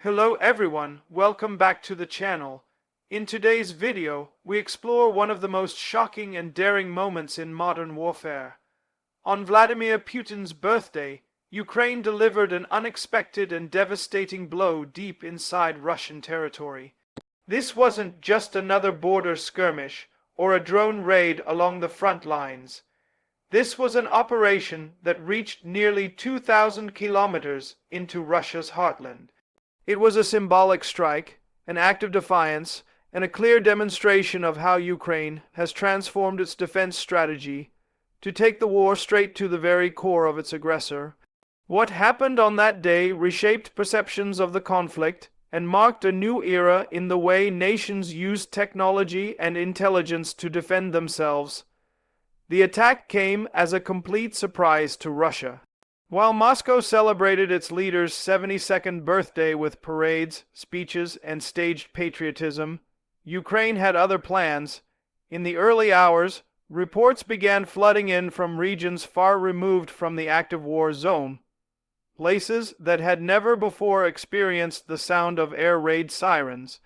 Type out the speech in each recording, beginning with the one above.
Hello everyone, welcome back to the channel. In today's video, we explore one of the most shocking and daring moments in modern warfare. On Vladimir Putin's birthday, Ukraine delivered an unexpected and devastating blow deep inside Russian territory. This wasn't just another border skirmish or a drone raid along the front lines. This was an operation that reached nearly 2,000 kilometers into Russia's heartland. It was a symbolic strike, an act of defiance, and a clear demonstration of how Ukraine has transformed its defense strategy to take the war straight to the very core of its aggressor. What happened on that day reshaped perceptions of the conflict and marked a new era in the way nations use technology and intelligence to defend themselves. The attack came as a complete surprise to Russia. While Moscow celebrated its leader's 72nd birthday with parades, speeches, and staged patriotism, Ukraine had other plans. In the early hours, reports began flooding in from regions far removed from the active war zone, places that had never before experienced the sound of air raid sirens.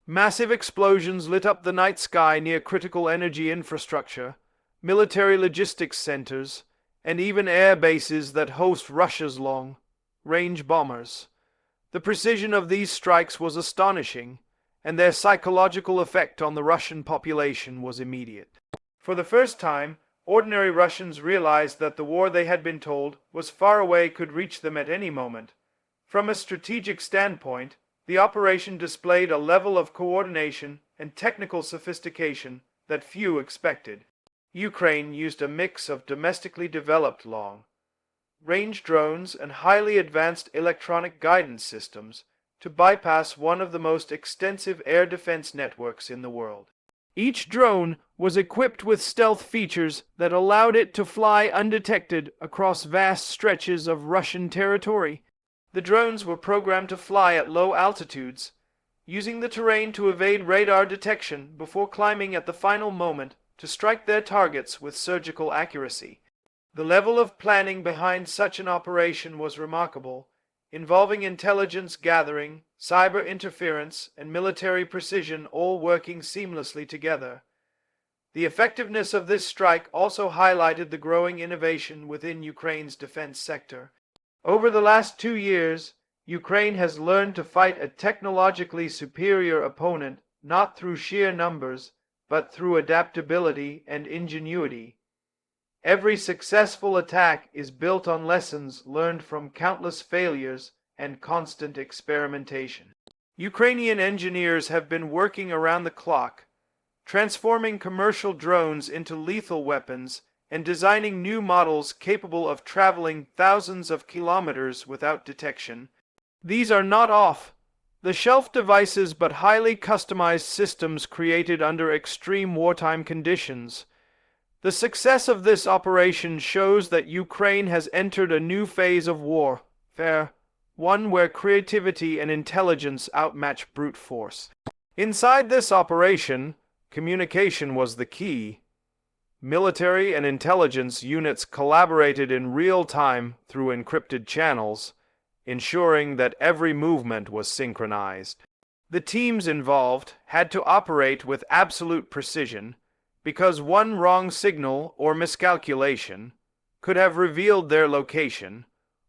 Massive explosions lit up the night sky near critical energy infrastructure, military logistics centers, and even air bases that host Russia's long-range bombers. The precision of these strikes was astonishing, and their psychological effect on the Russian population was immediate. For the first time, ordinary Russians realized that the war they had been told was far away could reach them at any moment. From a strategic standpoint, the operation displayed a level of coordination and technical sophistication that few expected. Ukraine used a mix of domestically developed long-range drones and highly advanced electronic guidance systems to bypass one of the most extensive air defense networks in the world. Each drone was equipped with stealth features that allowed it to fly undetected across vast stretches of Russian territory. The drones were programmed to fly at low altitudes, using the terrain to evade radar detection before climbing at the final moment to strike their targets with surgical accuracy. The level of planning behind such an operation was remarkable, involving intelligence gathering, cyber interference, and military precision all working seamlessly together. The effectiveness of this strike also highlighted the growing innovation within Ukraine's defense sector. Over the last 2 years, Ukraine has learned to fight a technologically superior opponent not through sheer numbers, but through adaptability and ingenuity. Every successful attack is built on lessons learned from countless failures and constant experimentation. Ukrainian engineers have been working around the clock, transforming commercial drones into lethal weapons and designing new models capable of traveling thousands of kilometers without detection. These are not off-the-shelf devices but highly customized systems created under extreme wartime conditions. The success of this operation shows that Ukraine has entered a new phase of warfare, one where creativity and intelligence outmatch brute force. Inside this operation, communication was the key. Military and intelligence units collaborated in real time through encrypted channels, ensuring that every movement was synchronized. The teams involved had to operate with absolute precision, because one wrong signal or miscalculation could have revealed their location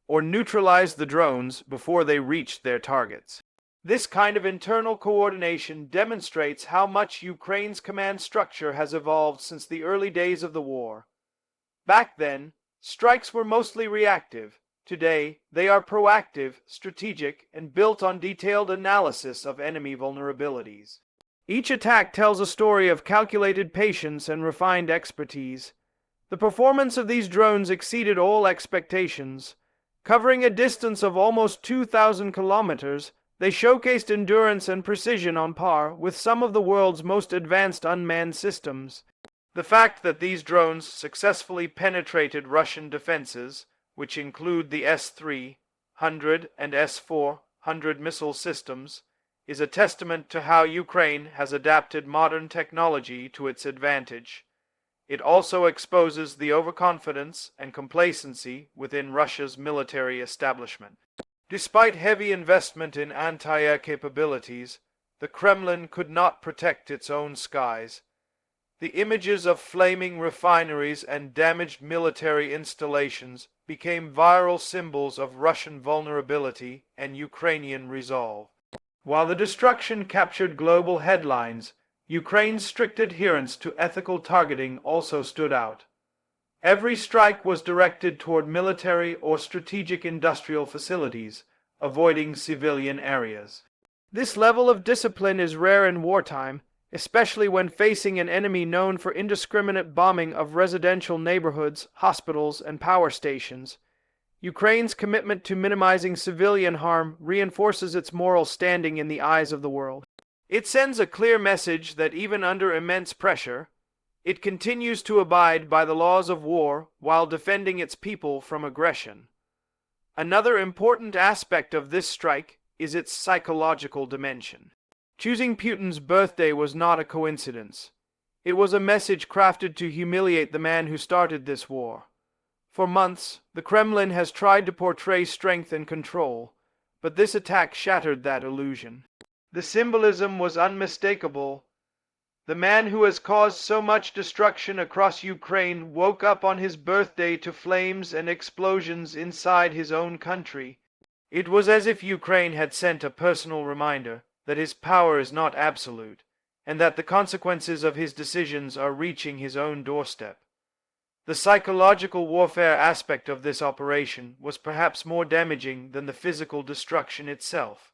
or neutralized the drones before they reached their targets. This kind of internal coordination demonstrates how much Ukraine's command structure has evolved since the early days of the war. Back then, strikes were mostly reactive. Today, they are proactive, strategic, and built on detailed analysis of enemy vulnerabilities. Each attack tells a story of calculated patience and refined expertise. The performance of these drones exceeded all expectations. Covering a distance of almost 2,000 kilometers, they showcased endurance and precision on par with some of the world's most advanced unmanned systems. The fact that these drones successfully penetrated Russian defenses, which include the S-300 and S-400 missile systems, is a testament to how Ukraine has adapted modern technology to its advantage. It also exposes the overconfidence and complacency within Russia's military establishment. Despite heavy investment in anti-air capabilities, the Kremlin could not protect its own skies. The images of flaming refineries and damaged military installations became viral symbols of Russian vulnerability and Ukrainian resolve. While the destruction captured global headlines, Ukraine's strict adherence to ethical targeting also stood out. Every strike was directed toward military or strategic industrial facilities, avoiding civilian areas. This level of discipline is rare in wartime, especially when facing an enemy known for indiscriminate bombing of residential neighborhoods, hospitals, and power stations. Ukraine's commitment to minimizing civilian harm reinforces its moral standing in the eyes of the world. It sends a clear message that even under immense pressure, it continues to abide by the laws of war while defending its people from aggression. Another important aspect of this strike is its psychological dimension. Choosing Putin's birthday was not a coincidence. It was a message crafted to humiliate the man who started this war. For months, the Kremlin has tried to portray strength and control, but this attack shattered that illusion. The symbolism was unmistakable. The man who has caused so much destruction across Ukraine woke up on his birthday to flames and explosions inside his own country. It was as if Ukraine had sent a personal reminder that his power is not absolute, and that the consequences of his decisions are reaching his own doorstep. The psychological warfare aspect of this operation was perhaps more damaging than the physical destruction itself.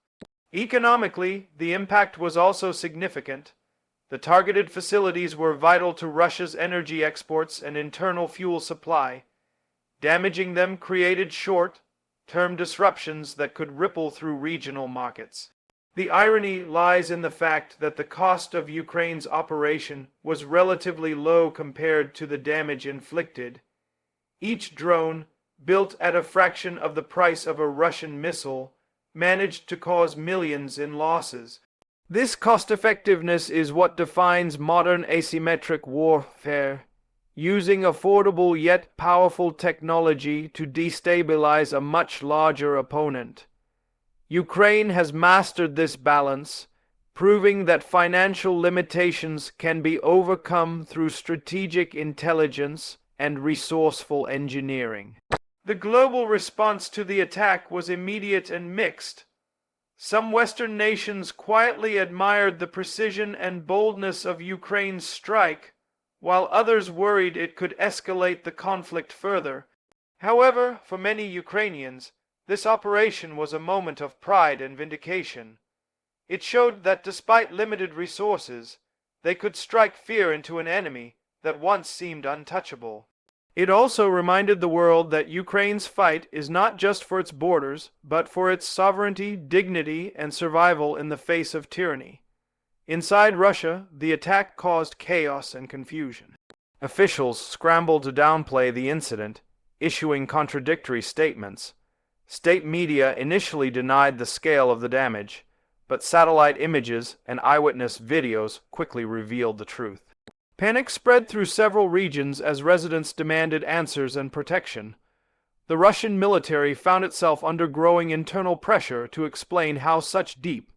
Economically, the impact was also significant. The targeted facilities were vital to Russia's energy exports and internal fuel supply. Damaging them created short-term disruptions that could ripple through regional markets. The irony lies in the fact that the cost of Ukraine's operation was relatively low compared to the damage inflicted. Each drone, built at a fraction of the price of a Russian missile, managed to cause millions in losses. This cost-effectiveness is what defines modern asymmetric warfare, using affordable yet powerful technology to destabilize a much larger opponent. Ukraine has mastered this balance, proving that financial limitations can be overcome through strategic intelligence and resourceful engineering. The global response to the attack was immediate and mixed. Some Western nations quietly admired the precision and boldness of Ukraine's strike, while others worried it could escalate the conflict further. However, for many Ukrainians, this operation was a moment of pride and vindication. It showed that despite limited resources, they could strike fear into an enemy that once seemed untouchable. It also reminded the world that Ukraine's fight is not just for its borders, but for its sovereignty, dignity, and survival in the face of tyranny. Inside Russia, the attack caused chaos and confusion. Officials scrambled to downplay the incident, issuing contradictory statements. State media initially denied the scale of the damage, but satellite images and eyewitness videos quickly revealed the truth. Panic spread through several regions as residents demanded answers and protection. The Russian military found itself under growing internal pressure to explain how such deep,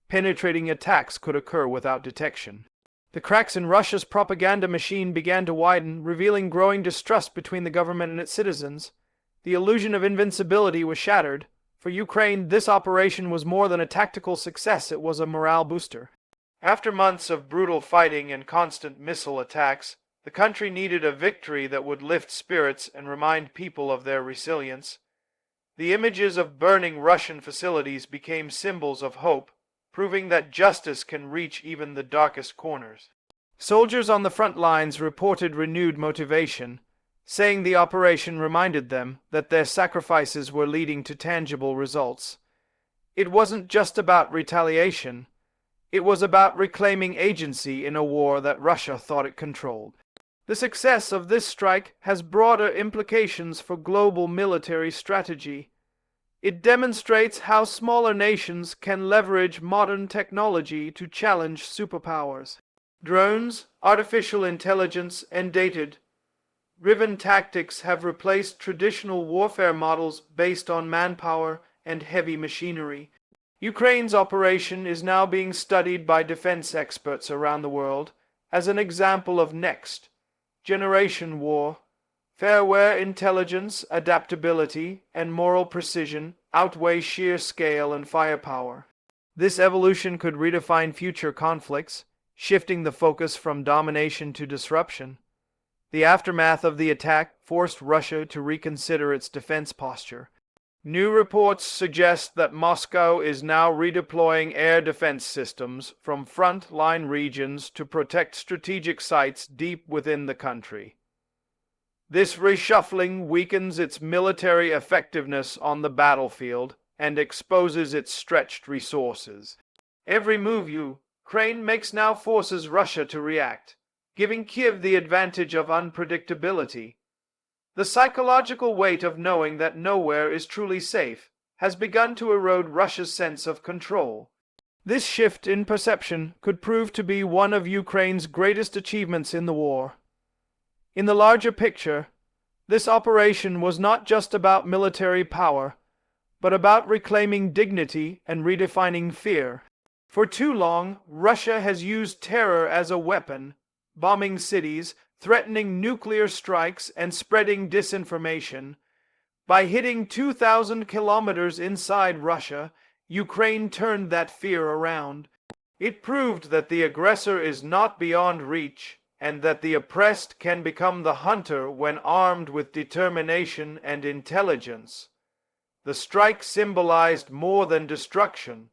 penetrating attacks could occur without detection. The cracks in Russia's propaganda machine began to widen, revealing growing distrust between the government and its citizens. The illusion of invincibility was shattered. For Ukraine, this operation was more than a tactical success, it was a morale booster. After months of brutal fighting and constant missile attacks, the country needed a victory that would lift spirits and remind people of their resilience. The images of burning Russian facilities became symbols of hope, proving that justice can reach even the darkest corners. Soldiers on the front lines reported renewed motivation, saying the operation reminded them that their sacrifices were leading to tangible results. It wasn't just about retaliation. It was about reclaiming agency in a war that Russia thought it controlled. The success of this strike has broader implications for global military strategy. It demonstrates how smaller nations can leverage modern technology to challenge superpowers. Drones, artificial intelligence, and data-driven tactics have replaced traditional warfare models based on manpower and heavy machinery. Ukraine's operation is now being studied by defense experts around the world as an example of next generation war, where intelligence, adaptability, and moral precision outweigh sheer scale and firepower. This evolution could redefine future conflicts, shifting the focus from domination to disruption. The aftermath of the attack forced Russia to reconsider its defense posture. New reports suggest that Moscow is now redeploying air defense systems from front-line regions to protect strategic sites deep within the country. This reshuffling weakens its military effectiveness on the battlefield and exposes its stretched resources. Every move Ukraine makes now forces Russia to react, giving Kiev the advantage of unpredictability. The psychological weight of knowing that nowhere is truly safe has begun to erode Russia's sense of control. This shift in perception could prove to be one of Ukraine's greatest achievements in the war. In the larger picture, this operation was not just about military power, but about reclaiming dignity and redefining fear. For too long, Russia has used terror as a weapon, bombing cities, threatening nuclear strikes, and spreading disinformation. By hitting 2,000 kilometers inside Russia, Ukraine turned that fear around. It proved that the aggressor is not beyond reach, and that the oppressed can become the hunter when armed with determination and intelligence. The strike symbolized more than destruction.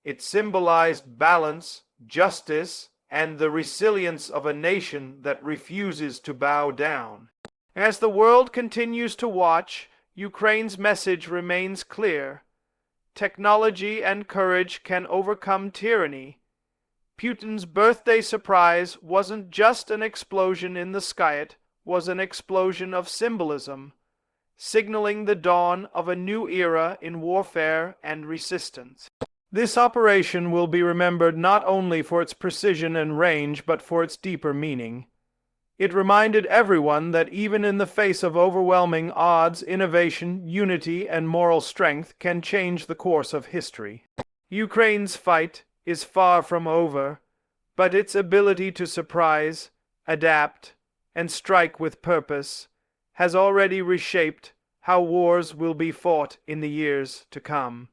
It symbolized balance, justice, and the resilience of a nation that refuses to bow down. As the world continues to watch, Ukraine's message remains clear. Technology and courage can overcome tyranny. Putin's birthday surprise wasn't just an explosion in the sky, it was an explosion of symbolism, signaling the dawn of a new era in warfare and resistance. This operation will be remembered not only for its precision and range, but for its deeper meaning. It reminded everyone that even in the face of overwhelming odds, innovation, unity, and moral strength can change the course of history. Ukraine's fight is far from over, but its ability to surprise, adapt, and strike with purpose has already reshaped how wars will be fought in the years to come.